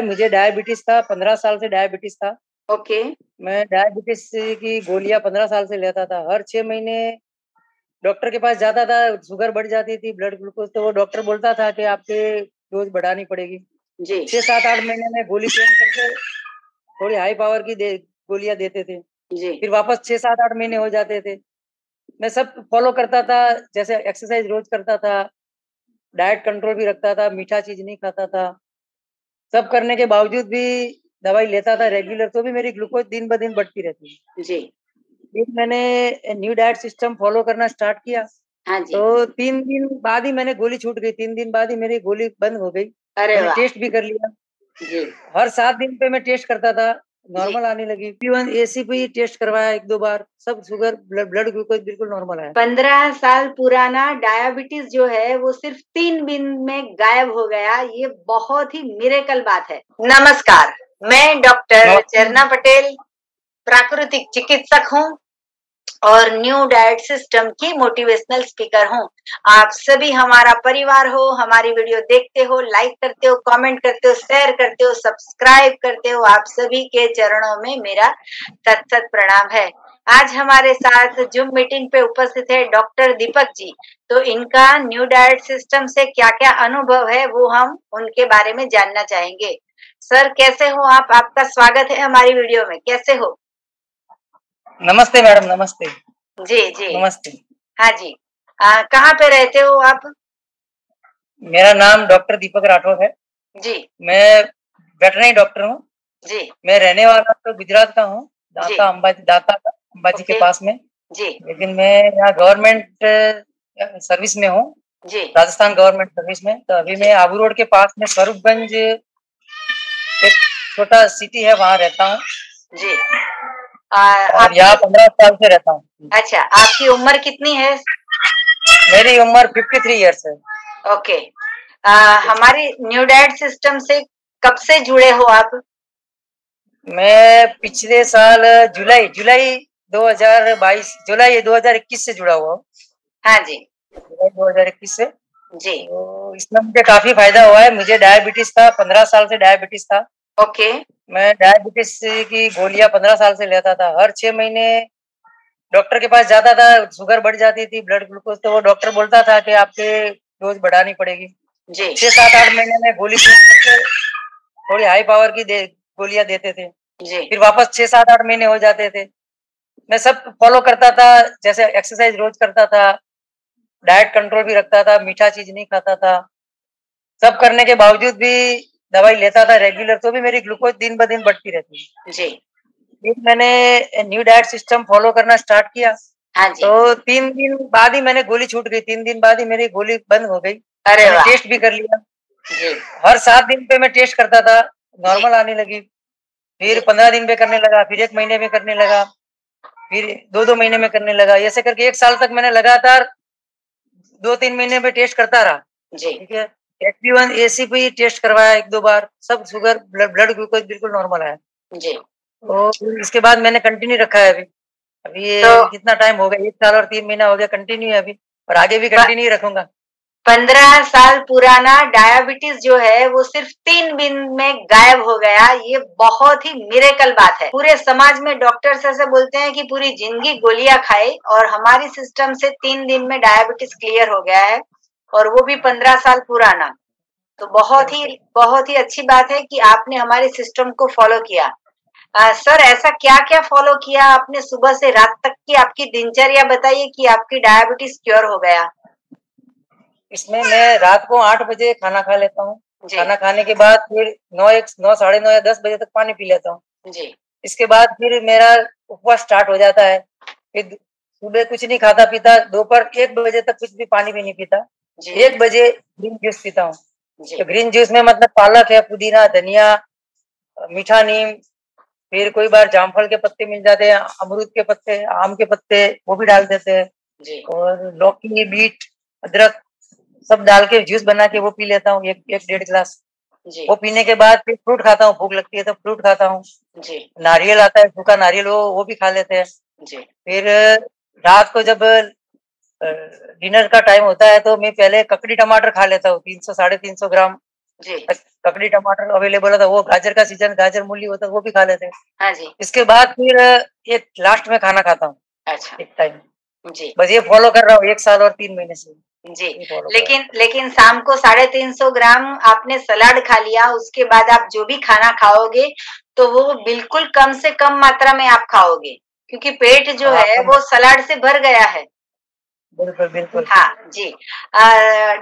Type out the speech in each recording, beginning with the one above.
मुझे डायबिटीज था, 15 साल से डायबिटीज था। ओके। मैं डायबिटीज की गोलियां 15 साल से लेता था। हर 6 महीने डॉक्टर के पास जाता था, शुगर बढ़ जाती थी, ब्लड ग्लूकोज, तो वो डॉक्टर बोलता था कि आपके डोज बढ़ानी पड़ेगी। जी 6-7-8 महीने में गोली चेंज करके थोड़ी हाई पावर की गोलियां देते थे। जी फिर वापस 6-7-8 महीने हो जाते थे। मैं सब फॉलो करता था, जैसे एक्सरसाइज रोज करता था, डाइट कंट्रोल भी रखता था, मीठा चीज नहीं खाता था। सब करने के बावजूद भी दवाई लेता था रेगुलर, तो भी मेरी ग्लूकोज दिन ब दिन बढ़ती रहती है। जी। फिर मैंने न्यू डाइट सिस्टम फॉलो करना स्टार्ट किया, हाँ जी। तो 3 दिन बाद ही मैंने गोली छूट गई, 3 दिन बाद ही मेरी गोली बंद हो गई। अरे मैंने वाह! टेस्ट भी कर लिया। जी हर 7 दिन पे मैं टेस्ट करता था, जी। नॉर्मल आने लगी। इवन एसीपी टेस्ट करवाया 1-2 बार, सब शुगर, ब्लड ग्लूकोज बिल्कुल नॉर्मल आया। 15 साल पुराना डायबिटीज जो है वो सिर्फ 3 दिन में गायब हो गया। ये बहुत ही मिरेकल बात है। नमस्कार, मैं डॉक्टर नमस्ते। चरना पटेल प्राकृतिक चिकित्सक हूँ और न्यू डाइट सिस्टम की मोटिवेशनल स्पीकर हूँ। आप सभी हमारा परिवार हो, हमारी वीडियो देखते हो, लाइक करते हो, कमेंट करते हो, शेयर करते हो, सब्सक्राइब करते हो। आप सभी के चरणों में मेरा सत प्रणाम है। आज हमारे साथ जूम मीटिंग पे उपस्थित है डॉक्टर दीपक जी। तो इनका न्यू डाइट सिस्टम से क्या-क्या अनुभव है वो हम उनके बारे में जानना चाहेंगे। सर कैसे हो आप? आपका स्वागत है हमारी वीडियो में। कैसे हो? नमस्ते मैडम, नमस्ते। जी जी। नमस्ते। हाँ जी। कहाँ पे रहते हो आप? मेरा नाम डॉक्टर दीपक राठौर है। जी मैं वेटरनरी डॉक्टर हूँ। जी मैं रहने वाला तो गुजरात का हूँ, जी। दाता का अंबाजी के ओके। पास में। जी लेकिन मैं यहाँ गवर्नमेंट सर्विस में हूँ, जी राजस्थान गवर्नमेंट सर्विस में। तो अभी जी मैं आबू रोड के पास में स्वरूपगंज, एक छोटा सिटी है, वहाँ रहता हूँ जी। और यहाँ आपकी 15 साल से रहता हूँ। अच्छा, आपकी उम्र कितनी है? मेरी उम्र 53 ईयर्स है। ओके। हमारी न्यू डाइट सिस्टम से कब से जुड़े हो आप? मैं पिछले साल जुलाई जुलाई 2021 से जुड़ा हुआ हूँ। हाँ जी जुलाई 2021 से। जी। तो इसमें मुझे काफी फायदा हुआ है। मुझे डायबिटीज था, 15 साल से डायबिटीज था। ओके। मैं डायबिटीज की गोलियां 15 साल से लेता था। हर 6 महीने डॉक्टर के पास जाता था, शुगर बढ़ जाती थी, ब्लड ग्लूकोज, तो वो डॉक्टर बोलता था कि आपके डोज बढ़ानी पड़ेगी। जी 6-7-8 महीने में गोली चेंज करके थोड़ी हाई पावर की गोलियां देते थे। जी फिर वापस 6-7-8 महीने हो जाते थे। मैं सब फॉलो करता था, जैसे एक्सरसाइज रोज करता था, डाइट कंट्रोल भी रखता था, मीठा चीज नहीं खाता था। सब करने के बावजूद भी दवाई लेता था रेगुलर, तो भी मेरी ग्लूकोज दिन ब दिन बढ़ती रहती है। जी। फिर मैंने न्यू डाइट सिस्टम फॉलो करना स्टार्ट किया, हाँ जी। तो 3 दिन बाद ही मैंने गोली छूट गई, 3 दिन बाद ही मेरी गोली बंद हो गई। अरे मैंने वाह! टेस्ट भी कर लिया। जी हर 7 दिन पे मैं टेस्ट करता था, जी नॉर्मल आने लगी। फिर जी 15 दिन पे करने लगा, फिर 1 महीने में करने लगा, फिर 2-2 महीने में करने लगा। ऐसे करके 1 साल तक मैंने लगातार 2-3 महीने में टेस्ट करता रहा। जी ठीक है। एचबी1 एसीपी टेस्ट करवाया 1-2 बार, सब शुगर, ब्लड ग्लूकोज बिल्कुल नॉर्मल आया। जी। तो फिर इसके बाद मैंने कंटिन्यू रखा है अभी। अभी तो ये कितना टाइम हो गया, 1 साल और 3 महीना हो गया, कंटिन्यू है अभी, और आगे भी प कंटिन्यू रखूंगा। 15 साल पुराना डायबिटीज जो है वो सिर्फ 3 दिन में गायब हो गया। ये बहुत ही मिरेकल बात है। पूरे समाज में डॉक्टर्स ऐसे बोलते हैं कि पूरी जिंदगी गोलियां खाए और हमारी सिस्टम से 3 दिन में डायबिटीज क्लियर हो गया है, और वो भी 15 साल पुराना। तो बहुत ही अच्छी बात है कि आपने हमारे सिस्टम को फॉलो किया। सर ऐसा क्या-क्या फॉलो किया आपने? सुबह से रात तक की आपकी दिनचर्या बताइए कि आपकी डायबिटीज क्योर हो गया। इसमें मैं रात को 8 बजे खाना खा लेता हूँ। जी खाना खाने के बाद फिर 9 साढ़े 9 या 10 बजे तक पानी पी लेता हूँ। जी इसके बाद फिर मेरा उपवास स्टार्ट हो जाता है। फिर सुबह कुछ नहीं खाता पीता, दोपहर 1 बजे तक कुछ भी पानी भी नहीं पीता। जी 1 बजे ग्रीन जूस पीता हूँ। जी तो ग्रीन जूस में मतलब पालक है, पुदीना, धनिया, मीठा नीम, फिर कोई बार जामफल के पत्ते मिल जाते हैं, अमरूद के पत्ते, आम के पत्ते, वो भी डाल देते हैं। जी और लौकी, बीट, अदरक सब डाल के जूस बना के वो पी लेता हूँ, 1 डेढ़ गिलास। जी वो पीने के बाद फिर फ्रूट खाता हूँ, भूख लगती है तो फ्रूट खाता हूँ। जी नारियल आता है, सूखा नारियल, वो भी खा लेते हैं। जी फिर रात को जब डिनर का टाइम होता है तो मैं पहले ककड़ी टमाटर खा लेता हूँ, 300 साढ़े 300 ग्राम। जी। ककड़ी टमाटर अवेलेबल होता, वो गाजर का सीजन, गाजर मूली होता, वो भी खा लेते हैं। हाँ जी। इसके बाद फिर एक लास्ट में खाना खाता हूँ अच्छा। एक टाइम। जी। बस ये फॉलो कर रहा हूँ 1 साल और 3 महीने से, जी, ये फॉलो कर रहा हूँ। लेकिन शाम को 350 ग्राम आपने सलाद खा लिया, उसके बाद आप जो भी खाना खाओगे, तो वो बिल्कुल कम से कम मात्रा में आप खाओगे, क्योंकि पेट जो हाँ, है कम वो सलाद से भर गया है। बिल्कुल, बिल्कुल। हाँ जी।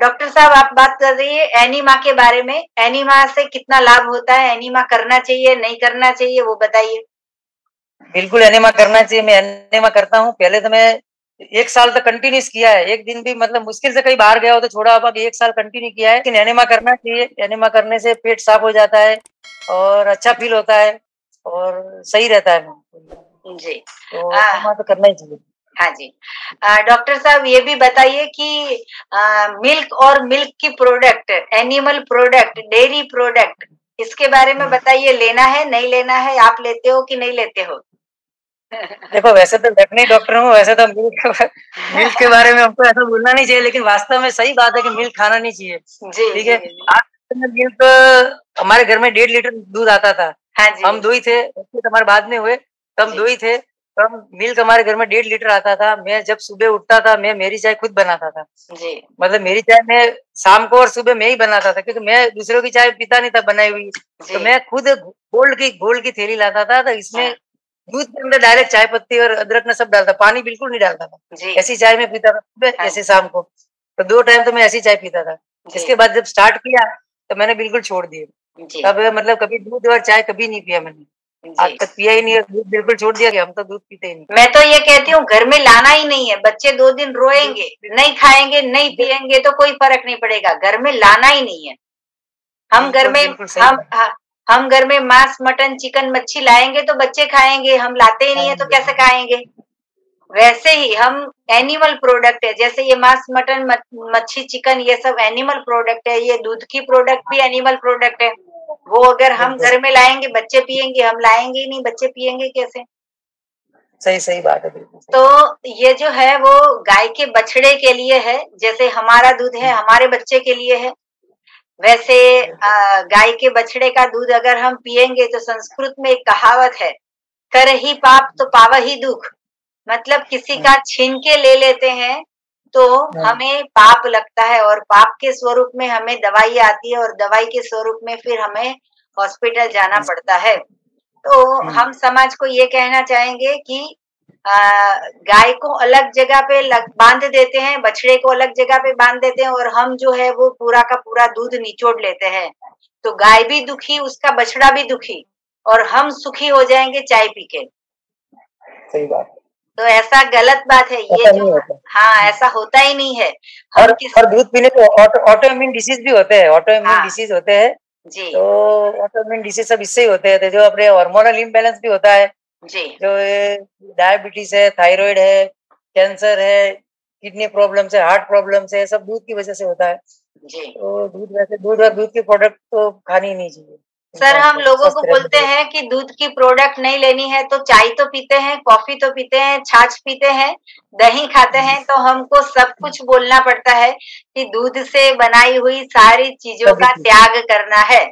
डॉक्टर साहब आप बात कर रही है एनीमा के बारे में, एनीमा से कितना लाभ होता है, एनीमा करना चाहिए, नहीं करना चाहिए, वो बताइए? बिल्कुल एनेमा करना चाहिए, मैं एनेमा करता हूँ। पहले तो मैं 1 साल तक कंटिन्यूअस किया है, एक दिन भी मतलब मुश्किल से कहीं बाहर गया हो तो छोड़ा, अब 1 साल कंटिन्यू किया है। लेकिन एनेमा करना चाहिए, एनेमा करने से पेट साफ हो जाता है और अच्छा फील होता है और सही रहता है। जी। तो एनेमा तो करना ही चाहिए। हाँ जी। डॉक्टर साहब ये भी बताइए कि मिल्क और मिल्क की product, animal product, dairy product, इसके बारे में बताइए, लेना है, नहीं लेना है, आप लेते हो कि नहीं लेते हो? देखो वैसे तो वेटरनरी डॉक्टर हूँ, वैसे तो मिल्क के बारे में हमको ऐसा बोलना नहीं चाहिए, लेकिन वास्तव में सही बात है कि मिल्क खाना नहीं चाहिए। जी, ठीक जी, है? जी। आज के समय मिल्क हमारे घर में 1.5 लीटर दूध आता था। हाँ जी। हम 2 ही थे, बच्चे तो हमारे बाद में हुए, तो हम जी। 2 ही थे। तो हम मिल्क हमारे घर में 1.5 लीटर आता था। मैं जब सुबह उठता था, मैं मेरी चाय खुद बनाता था। जी। मतलब मेरी चाय मैं शाम को और सुबह मैं ही बनाता था, क्योंकि मैं दूसरों की चाय पीता नहीं था बनाई हुई। तो जी। मैं खुद गोल्ड की थैली लाता था, तो इसमें हाँ। दूध के अंदर डायरेक्ट चाय पत्ती और अदरक में सब डालता, पानी बिल्कुल नहीं डालता था। जी। ऐसी चाय मैं पीता था सुबह, हाँ। ऐसे शाम को। तो 2 टाइम तो मैं ऐसी चाय पीता था। जी। इसके बाद जब स्टार्ट किया, तो मैंने बिल्कुल छोड़ दिए। जी। तब मतलब कभी दूध और चाय कभी नहीं पिया मैंने। आज जी। तक पिया ही नहीं है, दूध बिल्कुल छोड़ दिया कि हम तो दूध पीते ही नहीं। मैं तो ये कहती हूँ घर में लाना ही नहीं है, बच्चे 2 दिन रोएंगे, नहीं खाएंगे, नहीं पिएंगे तो कोई फर्क नहीं पड़ेगा, घर में लाना ही नहीं है। हम घर बिल्कुल, में बिल्कुल सही बात। हम घर में मांस, मटन, चिकन, मच्छी लाएंगे तो बच्चे खाएंगे, हम लाते ही नहीं है तो कैसे खाएंगे? वैसे ही हम एनिमल प्रोडक्ट है, जैसे ये मांस, मटन, मच्छी, चिकन, ये सब एनिमल प्रोडक्ट है, ये दूध की प्रोडक्ट भी एनिमल प्रोडक्ट है। वो अगर हम बिल्कुल, घर में लाएंगे बच्चे पिएंगे, हम लाएंगे ही नहीं, बच्चे पिएंगे कैसे? सही सही बात है, बिल्कुल सही। तो ये जो है वो गाय के बछड़े के लिए है, जैसे हमारा दूध है हमारे बच्चे के लिए है। वैसे बिल्कुल, गाय के बछड़े का दूध अगर हम पिएंगे तो संस्कृत में एक कहावत है, कर ही पाप तो पावहि दुख। मतलब किसी का छीन के ले लेते हैं तो हमें पाप लगता है, और पाप के स्वरूप में हमें दवाई आती है, और दवाई के स्वरूप में फिर हमें हॉस्पिटल जाना पड़ता है। तो हम समाज को ये कहना चाहेंगे कि गाय को अलग जगह पे बांध देते हैं, बछड़े को अलग जगह पे बांध देते हैं, और हम जो है वो पूरा का पूरा दूध निचोड़ लेते हैं। तो गाय भी दुखी, उसका बछड़ा भी दुखी, और हम सुखी हो जाएंगे चाय पी के। सही बात है। तो ऐसा गलत बात है ये ऐसा जो। नहीं होता। हाँ, ऐसा होता ही नहीं है। और हम किस और दूध पीने से ऑटो इम्यून डिसीज भी होते हैं, ऑटो इम्यून हाँ डिसीज होते हैं। जी। तो ऑटो इम्यून डिसीज सब इससे ही होते हैं, तो जो अपने हार्मोनल इम्बैलेंस भी होता है, जी। जो ये डायबिटीज है, थायराइड है, कैंसर है, किडनी प्रॉब्लम्स है, हार्ट प्रॉब्लम्स है, ये सब दूध की वजह से होता है। जी। तो दूध, वैसे दूध और दूध के प्रोडक्ट तो खानी ही नहीं चाहिए सर इंसान हम को लोगों को स्वस्थ रहने बोलते के लिए। हैं कि दूध की प्रोडक्ट नहीं लेनी है तो चाय तो पीते हैं, कॉफी तो पीते हैं, छाछ पीते हैं, दही खाते हैं, तो हमको सब कुछ बोलना पड़ता है कि दूध से बनाई हुई सारी चीजों सभी का चीज त्याग करना है।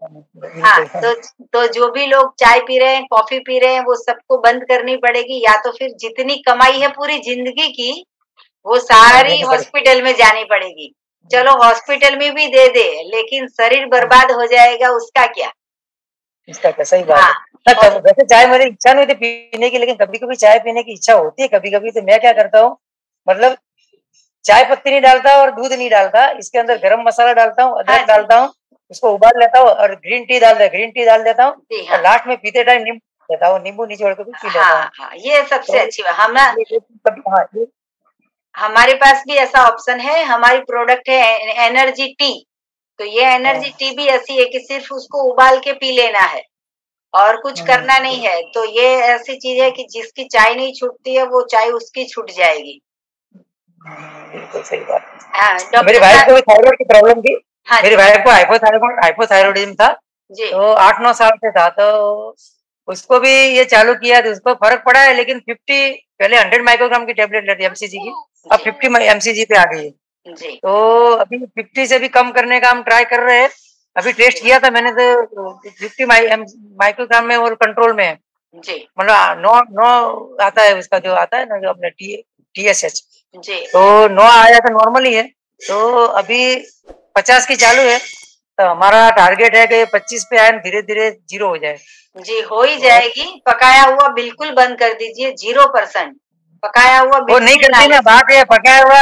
हाँ, बिल्कुल, हाँ, तो जो भी लोग चाय पी रहे हैं, कॉफी पी रहे हैं, वो सबको बंद करनी पड़ेगी, या तो फिर जितनी कमाई है पूरी जिंदगी की वो सारी देनी पड़ेगी। हॉस्पिटल में जानी पड़ेगी। चलो हॉस्पिटल में भी दे दे, लेकिन शरीर बर्बाद हो जाएगा, उसका क्या? इसका क्या, सही बात है। हाँ। ना और वैसे चाय मेरी इच्छा नहीं होती पीने की, लेकिन कभी-कभी चाय पीने की इच्छा होती है कभी-कभी, तो मैं क्या करता हूँ, मतलब चाय पत्ती नहीं डालता और दूध नहीं डालता, इसके अंदर जी। गरम मसाला डालता हूँ, हाँ अदरक जी। डालता हूँ, उसको उबाल लेता हूँ और ग्रीन टी डाल देता हूँ, जी और हाँ। लास्ट में पीते टाइम नींबू देता हूँ, नींबू निचोड़ के भी पी लेता हाँ, हूँ। हाँ, ये सबसे तो अच्छी बात। हम ये कभी, हाँ, ये हमारे पास भी ऐसा ऑप्शन है, हमारी प्रोडक्ट है एनर्जी टी। तो ये एनर्जी हाँ, टी भी ऐसी है कि सिर्फ उसको उबाल के पी लेना है और कुछ करना नहीं है। तो ये ऐसी चीज है कि जिसकी चाय नहीं छूटती है वो चाय उसकी छूट जाएगी। बिल्कुल सही बात हाँ, है। मेरी डॉक्टर वाइफ साहब। को भी थायराइड की प्रॉब्लम थी। हाँ मेरी जी। वाइफ को हाइपोथायरॉयडिज्म था। जी। तो 8-9 साल से था, तो उसको भी ये चालू किया, तो उसको फर्क पड़ा है, लेकिन 50, पहले 100 माइक्रोग्राम की टेबलेट लेती एमसीजी की, अब जी। 50 एमसीजी पे आ गई है। जी। तो अभी 50 से भी कम करने का हम ट्राई कर रहे हैं, अभी टेस्ट किया था मैंने तो 50 माइक्रोग्राम में और कंट्रोल में है जी मतलब 9 आता है उसका जो आता है ना जो अपने TSH जी तो 9 आया था नॉर्मली है तो अभी 50 की चालू है तो हमारा टारगेट है कि 25 पे आए धीरे धीरे 0 हो जाए। जी, हो ही जाएगी। पकाया हुआ बिल्कुल बंद कर दीजिए, 0%। पकाया हुआ वो नहीं बिल्कुल ना करती ना लीजिए। बात है पकाया हुआ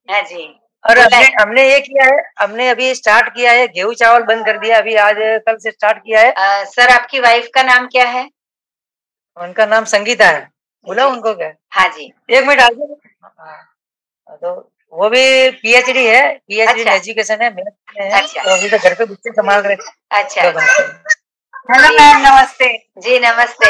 है जी, और बोला हमने है। हमने ये किया है हमने अभी स्टार्ट किया है गेहूं चावल बंद कर दिया अभी आज कल से स्टार्ट किया है। सर आपकी वाइफ का नाम क्या है? उनका नाम संगीता है। बोला जी, उनको क्या हाँ जी। 1 मिनट आगे तो वो भी PhD है PhD इन अच्छा, एजुकेशन है मैथ में है अच्छा, तो अभी तो घर पे बच्चे संभाल रहे अच्छा, तो अच्छा। हेलो जी, मैम, नमस्ते। जी नमस्ते।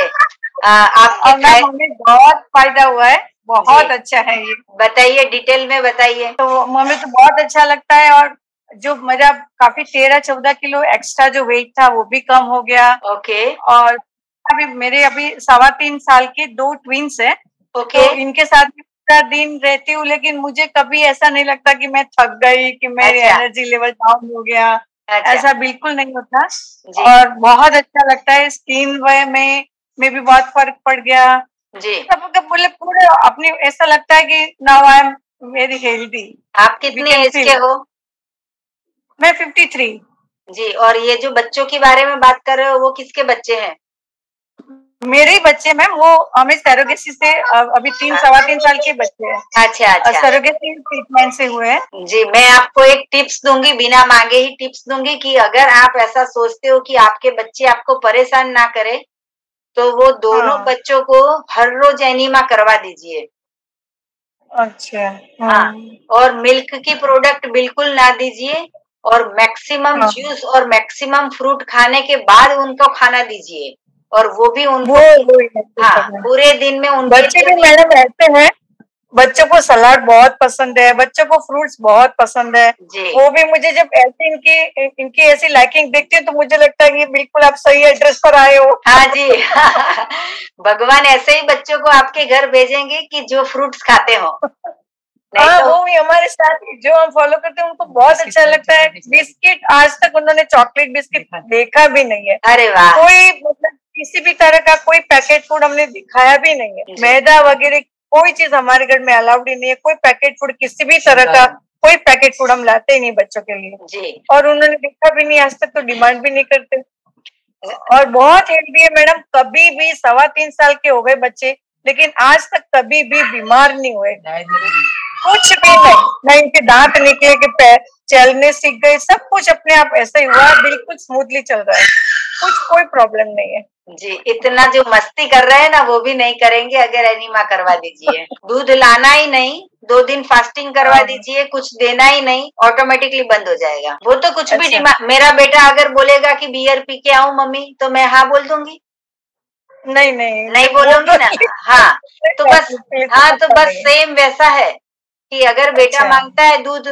आपके और मैम फै हमें बहुत फायदा हुआ है, जी, बहुत अच्छा है ये। बताइए डिटेल में बताइए। तो हमें तो बहुत अच्छा लगता है और जो मेरा काफी 13-14 किलो एक्स्ट्रा जो वेट था वो भी कम हो गया। ओके, और अभी 3.25 साल के 2 ट्विंस है ओके, तो इनके साथ भी पूरा दिन रहती हूँ लेकिन मुझे कभी ऐसा नहीं लगता कि मैं थक गई कि मेरी अच्छा, एनर्जी लेवल डाउन हो गया। अच्छा, ऐसा बिल्कुल नहीं होता जी, और बहुत अच्छा लगता है। स्किन में भी बहुत फर्क पड़ गया। जी। सब बोले पूरे अपने ऐसा लगता है कि now I am very healthy. आप वी कितने कैन एज के फील। हो? मैं 53। जी, और ये जो बच्चों के बारे में बात कर रहे हो वो किसके बच्चे हैं? मेरे ही बच्चे मैम, वो हमें सरोगेसी से अभी 3 सवा 3 साल के बच्चे हैं। अच्छा, अच्छा। सरोगेसी ट्रीटमेंट से हुए हैं। जी, मैं आपको एक टिप्स दूँगी, बिना माँगे ही टिप्स दूँगी कि अगर आप ऐसा सोचते हो कि आपके बच्चे आपको परेशान ना करें, तो वो दोनों हाँ, बच्चों को हर रोज़ एनीमा करवा दीजिए। अच्छा। हाँ, और मिल्क की प्रोडक्ट बिल्कुल ना दीजिए और मैक्सिमम हाँ, जूस और मैक्सिमम फ्रूट खाने के बाद उनको खाना दीजिए और वो भी वो उनको वो ही है, वो हाँ, सब है। पूरे दिन में उनके बच्चे लिए भी भी मैडम ऐसे हैं, बच्चों को सलाद बहुत पसंद है, बच्चों को फ्रूट्स बहुत पसंद है। जी। वो भी मुझे जब ऐसे इनकी ऐसी लाइकिंग देखती है तो मुझे लगता है कि बिल्कुल आप सही एड्रेस पर आए हो। हाँ जी। भगवान ऐसे ही बच्चों को आपके घर भेजेंगे कि जो फ्रूट्स खाते हो। नहीं हाँ, तो वो भी हमारे साथ ही जो हम फॉलो करते हैं उनको बहुत अच्छा लगता है। बिस्किट आज तक उन्होंने चॉकलेट बिस्किट देखा भी नहीं है। अरे वाह! कोई मतलब किसी भी तरह का कोई पैकेट फूड हमने दिखाया भी नहीं है। जी। मैदा वगैरह कोई चीज हमारे घर में अलाउड ही नहीं है। कोई पैकेट फूड किसी भी तरह का कोई पैकेट फूड हम लाते ही नहीं बच्चों के लिए। जी। और उन्होंने देखा भी नहीं आज तक, तो डिमांड भी नहीं करते। और बहुत हेल्दी है मैडम। कभी भी 3.25 साल के हो गए बच्चे लेकिन आज तक कभी भी बीमार नहीं हुए, कुछ भी नहीं। ना इनके दांत निकले कि चलने सीख गए, सब कुछ अपने आप ऐसा ही हुआ, बिल्कुल स्मूथली चल रहा है, कुछ कोई प्रॉब्लम नहीं है। जी, इतना जो मस्ती कर रहे हैं ना वो भी नहीं करेंगे अगर एनीमा करवा दीजिए। दूध लाना ही नहीं, 2 दिन फास्टिंग करवा हाँ, दीजिए, कुछ देना ही नहीं, ऑटोमेटिकली बंद हो जाएगा। वो तो कुछ भी अच्छा। मेरा बेटा अगर बोलेगा कि बियर पी के आऊँ मम्मी, तो मैं हाँ बोल दूंगी। नहीं नहीं, नहीं वो बोलूंगी तो ना। हाँ, तो बस नहीं, तो हाँ, तो पता बस नहीं है। सेम वैसा है कि अगर बेटा अच्छा। मांगता है दूध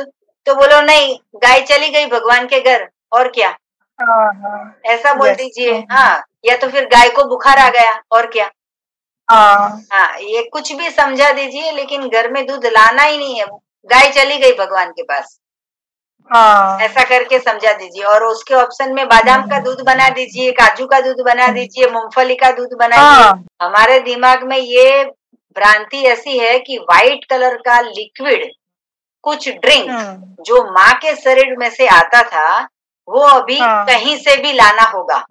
तो बोलो नहीं, गाय चली गई भगवान के घर, और क्या, हाँ हाँ, ऐसा बोल यस। दीजिए। हाँ, या तो फिर गाय को बुखार आ गया, और क्या। हाँ हाँ, ये कुछ भी समझा दीजिए लेकिन घर में दूध लाना ही नहीं है। गाय चली गई भगवान के पास, हाँ। ऐसा करके समझा दीजिए। और उसके ऑप्शन में बादाम का दूध बना दीजिए, काजू का दूध बना दीजिए, मूंगफली का दूध बनाइए। हाँ। हमारे दिमाग में ये भ्रांति ऐसी है कि व्हाइट कलर का लिक्विड कुछ ड्रिंक जो माँ के शरीर में से आता था वो अभी हाँ। कहीं से भी लाना होगा।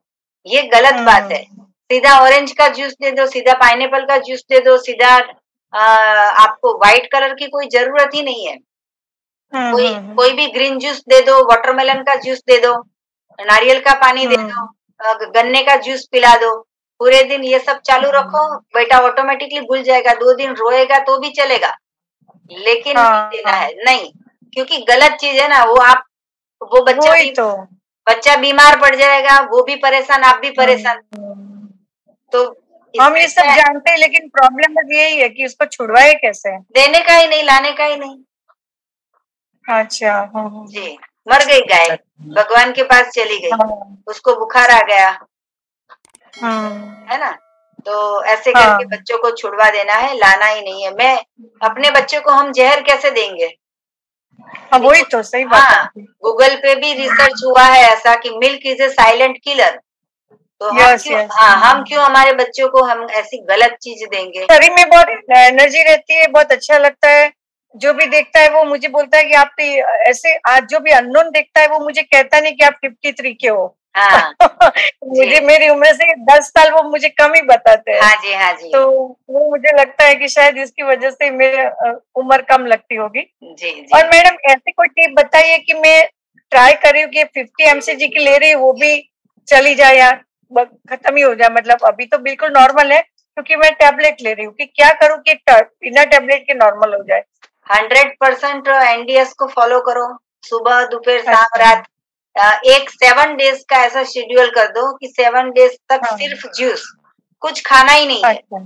ये गलत बात है। सीधा ऑरेंज का जूस दे दो, सीधा पाइनएप्पल का जूस दे दो, सीधा आपको व्हाइट कलर की कोई जरूरत ही नहीं है। कोई कोई भी ग्रीन जूस दे दो, वाटरमेलन का जूस दे दो, नारियल का पानी दे दो, गन्ने का जूस पिला दो। पूरे दिन ये सब चालू रखो, बेटा ऑटोमेटिकली भूल जाएगा। 2 दिन रोएगा तो भी चलेगा, लेकिन नहीं देना है, नहीं, क्योंकि गलत चीज है ना वो। आप वो वही तो। बच्चा बीमार पड़ जाएगा, वो भी परेशान, आप भी परेशान। तो हम इससे ये सब अच्छा है जानते हैं लेकिन प्रॉब्लम बस यही है कि उसको छुड़वाए कैसे। देने का ही नहीं, लाने का ही नहीं। अच्छा। जी, मर गई गाय, भगवान के पास चली गई, उसको बुखार आ गया, है ना। तो ऐसे करके बच्चों को छुड़वा देना है, लाना ही नहीं है। मैं अपने बच्चों को हम जहर कैसे देंगे? हाँ वही तो सही बात हाँ, है। गूगल पे भी रिसर्च हुआ है ऐसा कि milk is a silent killer. तो यस यस। हम क्यों हमारे बच्चों को हम ऐसी गलत चीज देंगे। शरीर में बहुत एनर्जी रहती है, बहुत अच्छा लगता है। जो भी देखता है वो मुझे बोलता है कि आप तो ऐसे, आज जो भी अननोन देखता है वो मुझे कहता नहीं कि आप 53 के हो। हाँ मुझे मेरी उम्र से 10 साल वो मुझे कम ही बताते हैं। हाँ जी हाँ जी। तो वो मुझे लगता है कि शायद इसकी वजह से मेरे उम्र कम लगती होगी। जी जी। और मैडम ऐसी कोई टिप बताइए कि मैं ट्राई कर रही हूँ कि 50 mcg की ले रही हूँ वो भी चली जाए या खत्म ही हो जाए। मतलब अभी तो बिल्कुल नॉर्मल है क्योंकि मैं टैबलेट ले रही हूँ, कि क्या करूँ कि बिना टैबलेट के नॉर्मल हो जाए। 100% NDS को फॉलो करो, सुबह दोपहर शाम अच्छा। रात। एक 7 डेज का ऐसा शेड्यूल कर दो कि 7 डेज तक हाँ। सिर्फ जूस, कुछ खाना ही नहीं है, अच्छा।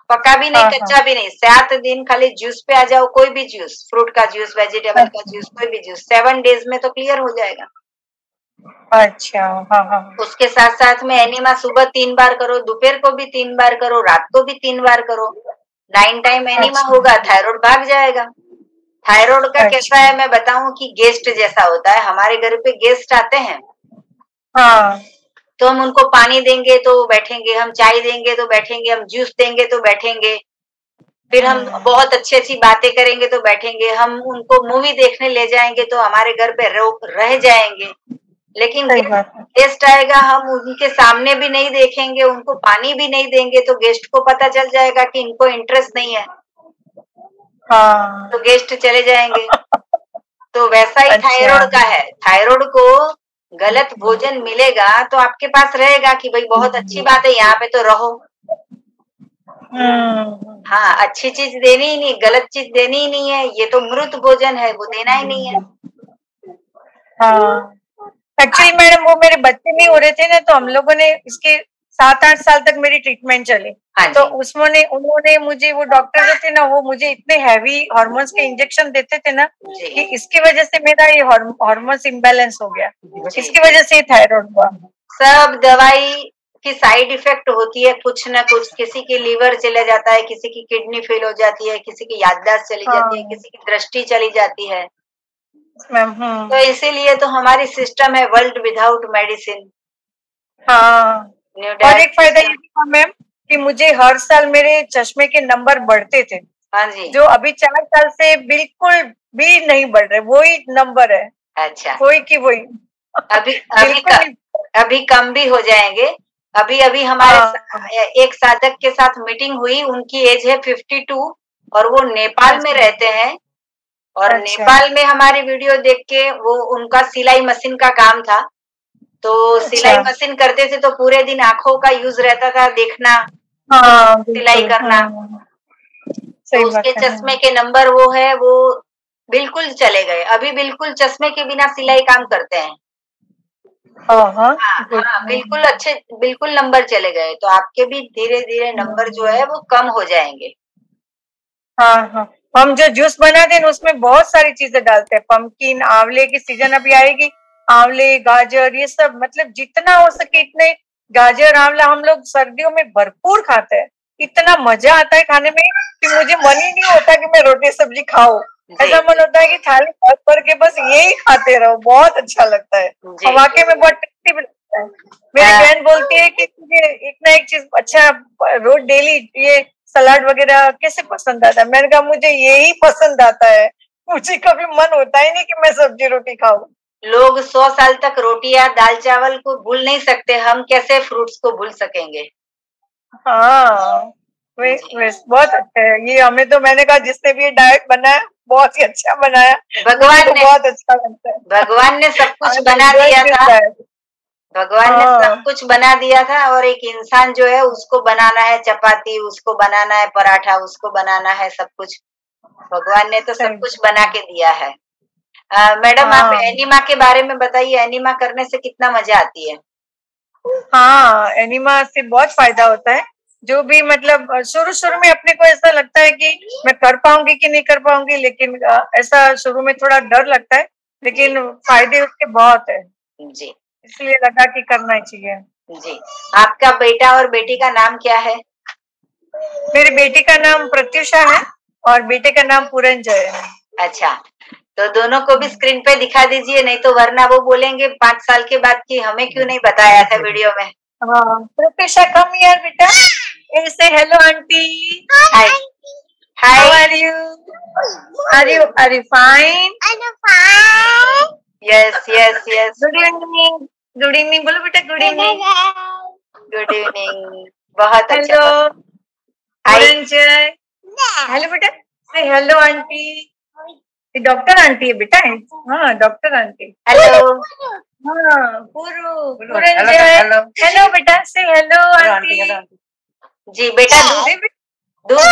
पका भी नहीं हाँ कच्चा हाँ। भी नहीं। 7 दिन खाली जूस पे आ जाओ, कोई भी जूस, फ्रूट का जूस, वेजिटेबल का अच्छा। जूस, कोई भी जूस, 7 डेज में तो क्लियर हो जाएगा। अच्छा। हाँ हाँ। उसके साथ साथ में एनिमा सुबह 3 बार करो, दोपहर को भी 3 बार करो, रात को भी 3 बार करो। 9 टाइम एनिमा अच्छा। होगा, थायराइड भाग जाएगा। थायराइड का कैसा अच्छा। है मैं बताऊं कि गेस्ट जैसा होता है। हमारे घर पे गेस्ट आते हैं हाँ। तो हम उनको पानी देंगे तो बैठेंगे, हम चाय देंगे तो बैठेंगे, हम जूस देंगे तो बैठेंगे, फिर हम बहुत अच्छी अच्छी बातें करेंगे तो बैठेंगे, हम उनको मूवी देखने ले जाएंगे तो हमारे घर पे रह जाएंगे। लेकिन सही बात है। गेस्ट आएगा, हम उनके सामने भी नहीं देखेंगे, उनको पानी भी नहीं देंगे तो गेस्ट को पता चल जाएगा कि इनको इंटरेस्ट नहीं है, हाँ। तो गेस्ट चले जाएंगे। तो वैसा ही अच्छा। थायराइड का है। थायराइड को गलत भोजन मिलेगा तो आपके पास रहेगा कि भाई बहुत अच्छी बात है, यहाँ पे तो रहो। हाँ, अच्छी चीज देनी ही नहीं, गलत चीज देनी ही नहीं है, ये तो मृत भोजन है, वो देना ही नहीं है। हाँ एक्चुअली मैडम वो मेरे बच्चे नहीं हो रहे थे ना, तो हम लोगों ने इसके 7-8 साल तक मेरी ट्रीटमेंट चली। हाँ तो जी। उन्होंने मुझे, वो डॉक्टर जो थे ना, वो मुझे इतने हैवी हॉर्मोन्स के इंजेक्शन देते थे ना जी कि इसकी वजह से मेरा ये हॉर्मोन्स इम्बैलेंस हो गया, जी। इसकी वजह से थायराइड हुआ। सब दवाई की साइड इफेक्ट होती है कुछ ना कुछ। किसी की लीवर चला जाता है, किसी की किडनी फेल हो जाती है, किसी की याददाश्त चली जाती है, हाँ किसी की दृष्टि चली जाती है। मैम। तो इसीलिए तो हमारी सिस्टम है वर्ल्ड विदाउट मेडिसिन, हाँ न्यू और डाइट एक फायदा ये सिस्टम। भी था मैम कि मुझे हर साल मेरे चश्मे के नंबर बढ़ते थे, हाँ जी। जो अभी 4 साल से बिल्कुल भी नहीं बढ़ रहे, वही नंबर है, अच्छा, वही की वही। अभी बिल्कुल नहीं। अभी कम भी हो जाएंगे। अभी अभी हमारे हाँ। एक साधक के साथ मीटिंग हुई, उनकी एज है 52 और वो नेपाल में अच्छा। रहते हैं। और अच्छा। नेपाल में हमारी वीडियो देख के, वो उनका सिलाई मशीन का काम था, तो अच्छा। सिलाई मशीन करते थे तो पूरे दिन आंखों का यूज रहता था, देखना, हाँ सिलाई बिल्कुल। करना। तो सही बात उसके है। चश्मे के नंबर वो है, वो बिल्कुल चले गए। अभी बिल्कुल चश्मे के बिना सिलाई काम करते हैं। हाँ हाँ हाँ गुड। हाँ, बिल्कुल अच्छे, बिल्कुल नंबर चले गए। तो आपके भी धीरे धीरे नंबर जो है वो कम हो जाएंगे। हाँ हाँ हम जो जूस बनाते हैं उसमें बहुत सारी चीजें डालते हैं, पंपकिन, आंवले की सीजन अभी आएगी, आंवले, गाजर, ये सब, मतलब जितना हो सके इतने गाजर, आंवला हम लोग सर्दियों में भरपूर खाते हैं। इतना मजा आता है खाने में कि मुझे मन ही नहीं होता कि मैं रोटी सब्जी खाऊं। जी ऐसा मन होता है कि थाली भर भर के बस यही खाते रहो, बहुत अच्छा लगता है जी। और वाकई में बहुत टेस्टी भी लगता है। मेरी बहन बोलती है कि तुझे एक ना एक चीज अच्छा रोज डेली ये सलाद वगैरह कैसे पसंद आता है। मैंने कहा मुझे यही पसंद आता है, मुझे कभी मन होता ही नहीं कि मैं सब्जी रोटी खाऊं। लोग 100 साल तक रोटियां दाल चावल को भूल नहीं सकते, हम कैसे फ्रूट्स को भूल सकेंगे। हाँ जी। बहुत अच्छा है ये। हमें तो, मैंने कहा जिसने भी ये डाइट बनाया बहुत ही अच्छा बनाया, मुझे भगवान तो ने बहुत अच्छा लगता है। भगवान ने सब कुछ आई बना एंजॉय दिया दिस था। डाइट। भगवान ने सब हाँ कुछ बना दिया था और एक इंसान जो है उसको बनाना है चपाती, उसको बनाना है पराठा, उसको बनाना है सब कुछ। भगवान ने तो सब सही। कुछ बना के दिया है। मैडम आप हाँ एनिमा के बारे में बताइए, एनिमा करने से कितना मजा आती है। हाँ एनिमा से बहुत फायदा होता है। जो भी मतलब शुरू शुरू में अपने को ऐसा लगता है कि मैं कर पाऊंगी कि नहीं कर पाऊंगी, लेकिन ऐसा शुरू में थोड़ा डर लगता है, जी लेकिन फायदे उसके बहुत है, जी इसलिए लगा कि करना ही चाहिए। जी। आपका बेटा और बेटी का नाम क्या है। मेरी बेटी का नाम प्रत्युषा है और बेटे का नाम पुरंजय है। अच्छा, तो दोनों को भी स्क्रीन पे दिखा दीजिए, नहीं तो वरना वो बोलेंगे 5 साल के बाद कि हमें क्यों नहीं बताया था वीडियो में। हाँ, प्रतीक्षा कम हियर बेटा, say hello aunty, hi how hi, are you, are you fine, yes yes yes, good evening बोलो बेटा, गुड इवनिंग, गुड इवनिंग, बहुत अच्छा। हेलो हाय, रंजय, हेलो बेटा, say hello aunty, doctor aunty है बेटा, हाँ डॉक्टर आंटी, हेलो, हाँ Puranjay, hello बेटा, से हेलो आंटी, जी बेटा दूध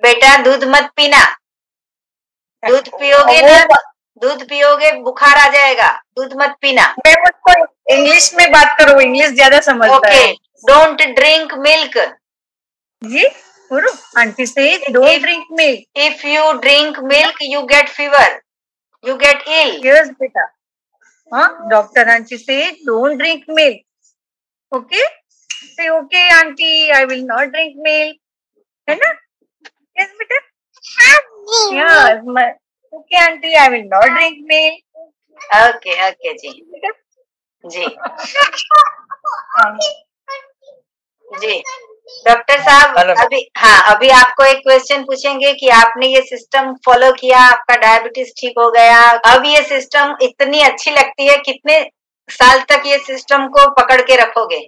बेटा दूध मत पीना, दूध पियोगे ना, दूध पियोगे बुखार आ जाएगा, दूध मत पीना। मैम उसको इंग्लिश में बात करो, इंग्लिश ज्यादा समझता ओके, है। Don't drink milk. जी गुरु aunty say don't drink milk, if you drink milk you get fever, you get ill. Yes बेटा, हाँ doctor aunty say don't drink milk, okay, say okay aunty I will not drink milk, है ना, yes बेटा, yes okay aunty I will not drink milk, okay okay जी जी जी। Doctor साहब अभी, हाँ अभी आपको एक क्वेश्चन पूछेंगे कि आपने ये सिस्टम फॉलो किया, आपका डायबिटीज ठीक हो गया, अब ये सिस्टम इतनी अच्छी लगती है, कितने साल तक ये सिस्टम को पकड़ के रखोगे?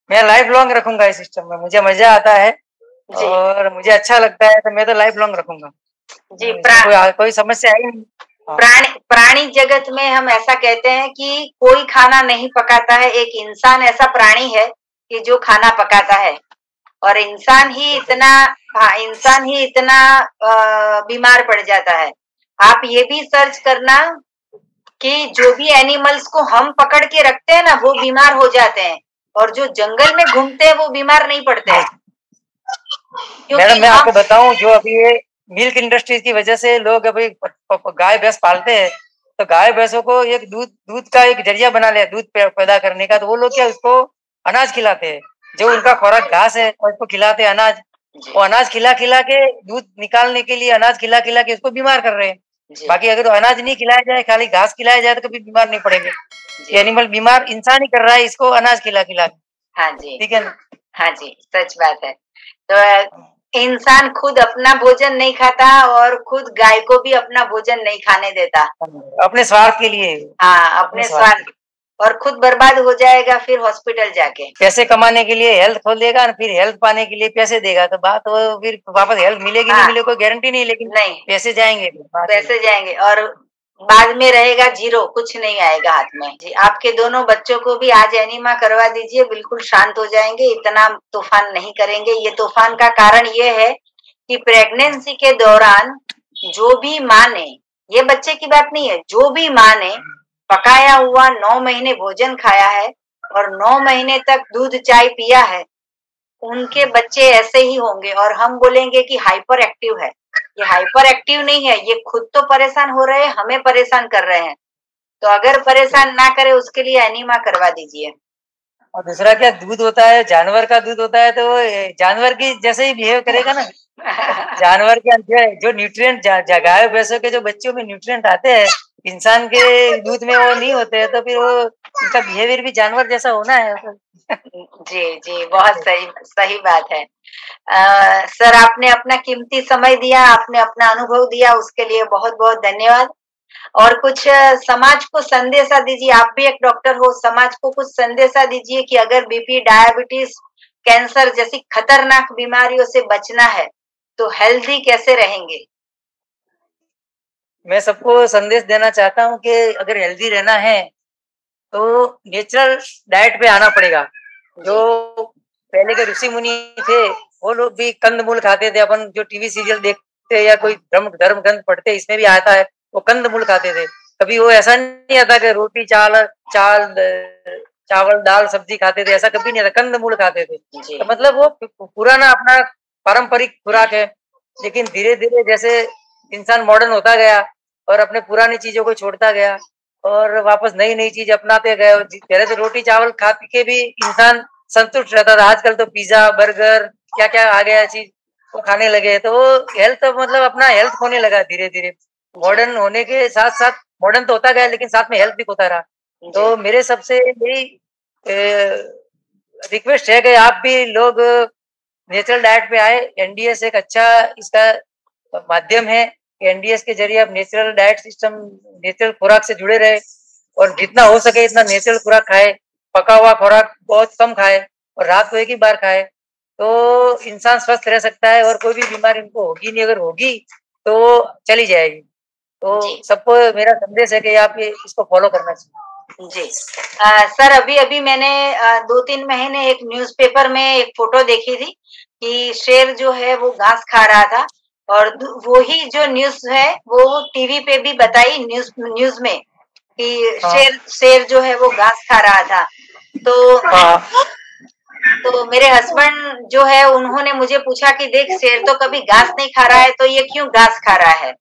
मैं लाइफ लॉन्ग रखूंगा इस सिस्टम में, मुझे मजा आता है और मुझे अच्छा लगता है, तो मैं तो लाइफ लॉन्ग रखूंगा जी। कोई समस्या आई नहीं। प्राणी जगत में हम ऐसा कहते हैं कि कोई खाना नहीं पकाता है, एक इंसान ऐसा प्राणी है कि जो खाना पकाता है, और इंसान ही इतना, हाँ इंसान ही इतना बीमार पड़ जाता है। आप ये भी सर्च करना कि जो भी एनिमल्स को हम पकड़ के रखते हैं ना वो बीमार हो जाते हैं, और जो जंगल में घूमते हैं वो बीमार नहीं पड़ते हैं। मैडम मैं आपको बताऊं, जो अभी ये मिल्क इंडस्ट्रीज की वजह से लोग अभी गाय भैंस पालते हैं, तो गाय भैंसों को एक दूध का एक जरिया बना लिया दूध पैदा करने का, तो वो लोग क्या उसको अनाज खिलाते हैं, जो उनका खुराक घास है और उसको खिलाते हैं अनाज, वो अनाज खिला खिला के दूध निकालने के लिए अनाज खिला खिला के उसको बीमार कर रहे हैं। बाकी अगर तो अनाज नहीं खिलाया जाए, खाली घास खिलाया जाए तो कभी बीमार नहीं पड़ेंगे। ये एनिमल बीमार इंसान ही कर रहा है इसको अनाज खिला खिला के। हाँ जी, ठीक है ना? हाँ जी, सच बात है। तो इंसान खुद अपना भोजन नहीं खाता और खुद गाय को भी अपना भोजन नहीं खाने देता, अपने स्वार्थ के लिए। हाँ अपने स्वार्थ, और खुद बर्बाद हो जाएगा फिर हॉस्पिटल जाके। पैसे कमाने के लिए हेल्थ खोलेगा, फिर हेल्थ पाने के लिए पैसे देगा, तो बात वो फिर वापस हेल्थ मिलेगी नहीं मिलेगी कोई गारंटी नहीं, लेकिन नहीं पैसे जाएंगे, पैसे जाएंगे और बाद में रहेगा जीरो, कुछ नहीं आएगा हाथ में। जी आपके दोनों बच्चों को भी आज एनीमा करवा दीजिए, बिल्कुल शांत हो जाएंगे, इतना तूफान नहीं करेंगे। ये तूफान का कारण ये है कि प्रेगनेंसी के दौरान जो भी माँ ने, ये बच्चे की बात नहीं है, जो भी माँ ने पकाया हुआ 9 महीने भोजन खाया है और 9 महीने तक दूध चाय पिया है, उनके बच्चे ऐसे ही होंगे। और हम बोलेंगे कि हाइपर एक्टिव है, ये हाइपर एक्टिव नहीं है, ये खुद तो परेशान हो रहे हैं, हमें परेशान कर रहे हैं। तो अगर परेशान ना करे उसके लिए एनीमा करवा दीजिए। और दूसरा क्या, दूध होता है जानवर का दूध होता है, तो वो जानवर की जैसे ही बिहेव करेगा ना। जानवर के अंदर जो न्यूट्रिएंट गाय भैंसों के जो बच्चों में न्यूट्रिएंट आते हैं, इंसान के दूध में वो नहीं होते हैं, तो फिर वो उनका बिहेवियर भी जानवर जैसा होना है। जी जी, बहुत सही सही बात है। सर आपने अपना कीमती समय दिया, आपने अपना अनुभव दिया, उसके लिए बहुत बहुत धन्यवाद। और कुछ समाज को संदेशा दीजिए, आप भी एक डॉक्टर हो, समाज को कुछ संदेशा दीजिए कि अगर बीपी, डायबिटीज, कैंसर जैसी खतरनाक बीमारियों से बचना है तो हेल्दी कैसे रहेंगे? मैं सबको संदेश देना चाहता हूँ कि अगर हेल्दी रहना है तो नेचुरल डाइट पे आना पड़ेगा। जो पहले के ऋषि मुनि थे वो लोग भी कंद मूल खाते थे, अपन जो टीवी सीरियल देखते या कोई धर्म ग्रंथ पढ़ते इसमें भी आता है, वो कंद मूल खाते थे। कभी वो ऐसा नहीं आता कि रोटी चावल दाल सब्जी खाते थे, ऐसा कभी नहीं था, कंद मूल खाते थे। तो मतलब वो पुराना अपना पारंपरिक खुराक है। लेकिन धीरे धीरे जैसे इंसान मॉडर्न होता गया और अपने पुरानी चीजों को छोड़ता गया और वापस नई नई चीज अपनाते गए, पहले तो रोटी चावल खा के भी इंसान संतुष्ट रहता था, आजकल तो पिज्जा बर्गर क्या क्या आ गया चीज वो खाने लगे, तो वो हेल्थ मतलब अपना हेल्थ खोने लगा धीरे धीरे। मॉडर्न होने के साथ साथ मॉडर्न तो होता गया, लेकिन साथ में हेल्थ भी होता रहा। तो मेरे सबसे यही रिक्वेस्ट है कि आप भी लोग नेचुरल डाइट पे आए। एनडीएस एक अच्छा इसका माध्यम है कि एनडीएस के जरिए आप नेचुरल डाइट सिस्टम, नेचुरल खुराक से जुड़े रहे और जितना हो सके इतना नेचुरल खुराक खाए, पका हुआ खुराक बहुत कम खाए और रात को एक ही बार खाए, तो इंसान स्वस्थ रह सकता है और कोई भी बीमारी इनको होगी नहीं, अगर होगी तो चली जाएगी। तो सबको मेरा संदेश है कि आप ये इसको फॉलो करना चाहिए। जी सर, अभी अभी मैंने 2-3 महीने एक न्यूज़पेपर में एक फोटो देखी थी कि शेर जो है वो घास खा रहा था, और वही जो न्यूज़ है वो टीवी पे भी बताई न्यूज़ में कि शेर जो है वो घास खा रहा था। तो मेरे हस्बैंड जो है उन्होंने मुझे पूछा कि देख, शेर तो कभी घास नहीं खा रहा है तो ये क्यों घास खा रहा है?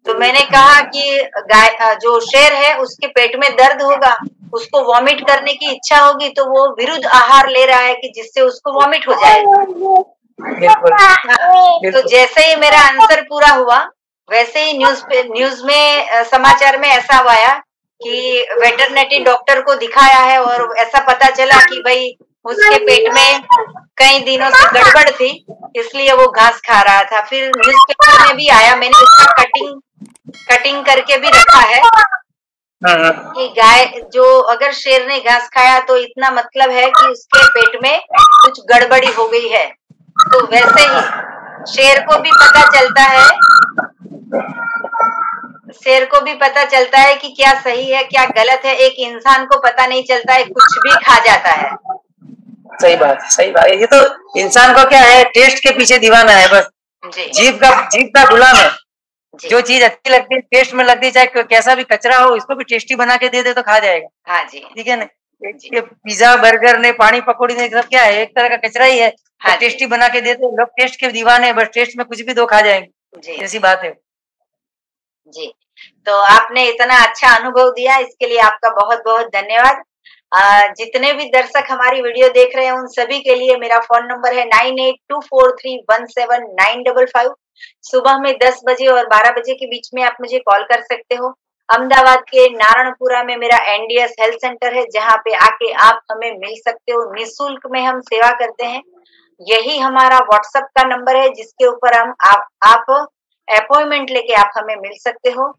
तो मैंने कहा कि गाय जो शेर है उसके पेट में दर्द होगा, उसको वॉमिट करने की इच्छा होगी, तो वो विरुद्ध आहार ले रहा है कि जिससे उसको वॉमिट हो जाए। तो जैसे ही मेरा आंसर पूरा हुआ, वैसे ही न्यूज में समाचार में ऐसा आया कि वेटरनरी डॉक्टर को दिखाया है और ऐसा पता चला कि भाई उसके पेट में कई दिनों से गड़बड़ थी, इसलिए वो घास खा रहा था। फिर न्यूज़पेपर में भी आया, मैंने उसका कटिंग करके भी रखा है कि गाय जो अगर शेर ने घास खाया तो इतना मतलब है कि उसके पेट में कुछ गड़बड़ी हो गई है। तो वैसे ही शेर को भी पता चलता है कि क्या सही है क्या गलत है। एक इंसान को पता नहीं चलता है, कुछ भी खा जाता है। सही बात। ये तो इंसान को क्या है, टेस्ट के पीछे दीवाना है बस। जीभ का गुलाम है। जो चीज अच्छी लगती है, टेस्ट में लगती है, चाहे कैसा भी कचरा हो, इसको भी टेस्टी बना के दे दे तो खा जाएगा। हाँ जी, ठीक है ना। ये पिज्जा बर्गर ने, पानी पकौड़ी ने, सब क्या है, एक तरह का कचरा ही है। हाँ, टेस्टी बना के देते, लोग टेस्ट के दीवाने हैं, बस टेस्ट में कुछ भी दो खा जाएंगे, ऐसी बात है जी। तो आपने इतना अच्छा अनुभव दिया, इसके लिए आपका बहुत बहुत धन्यवाद। जितने भी दर्शक हमारी वीडियो देख रहे हैं उन सभी के लिए मेरा फोन नंबर है 9824317955। सुबह में 10 बजे और 12 बजे के बीच में आप मुझे कॉल कर सकते हो। अहमदाबाद के नारायणपुरा में मेरा एनडीएस हेल्थ सेंटर है, जहाँ पे आके आप हमें मिल सकते हो। निःशुल्क में हम सेवा करते हैं। यही हमारा व्हाट्सएप का नंबर है, जिसके ऊपर आप अपॉइंटमेंट लेके आप हमें मिल सकते हो।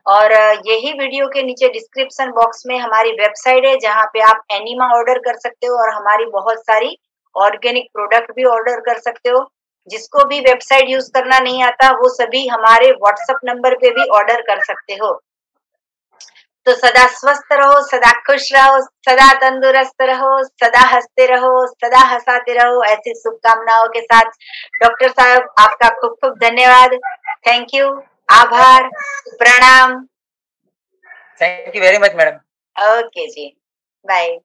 और यही वीडियो के नीचे डिस्क्रिप्शन बॉक्स में हमारी वेबसाइट है, जहाँ पे आप एनिमा ऑर्डर कर सकते हो और हमारी बहुत सारी ऑर्गेनिक प्रोडक्ट भी ऑर्डर कर सकते हो। जिसको भी वेबसाइट यूज करना नहीं आता, वो सभी हमारे व्हाट्सएप नंबर पे भी ऑर्डर कर सकते हो। तो सदा स्वस्थ रहो, सदा खुश रहो, सदा तंदुरुस्त रहो, सदा हंसते रहो, सदा हंसाते रहो, ऐसी शुभकामनाओं के साथ डॉक्टर साहब आपका खूब खूब धन्यवाद। थैंक यू, आभार, प्रणाम। Thank you very much madam. Okay जी, बाय।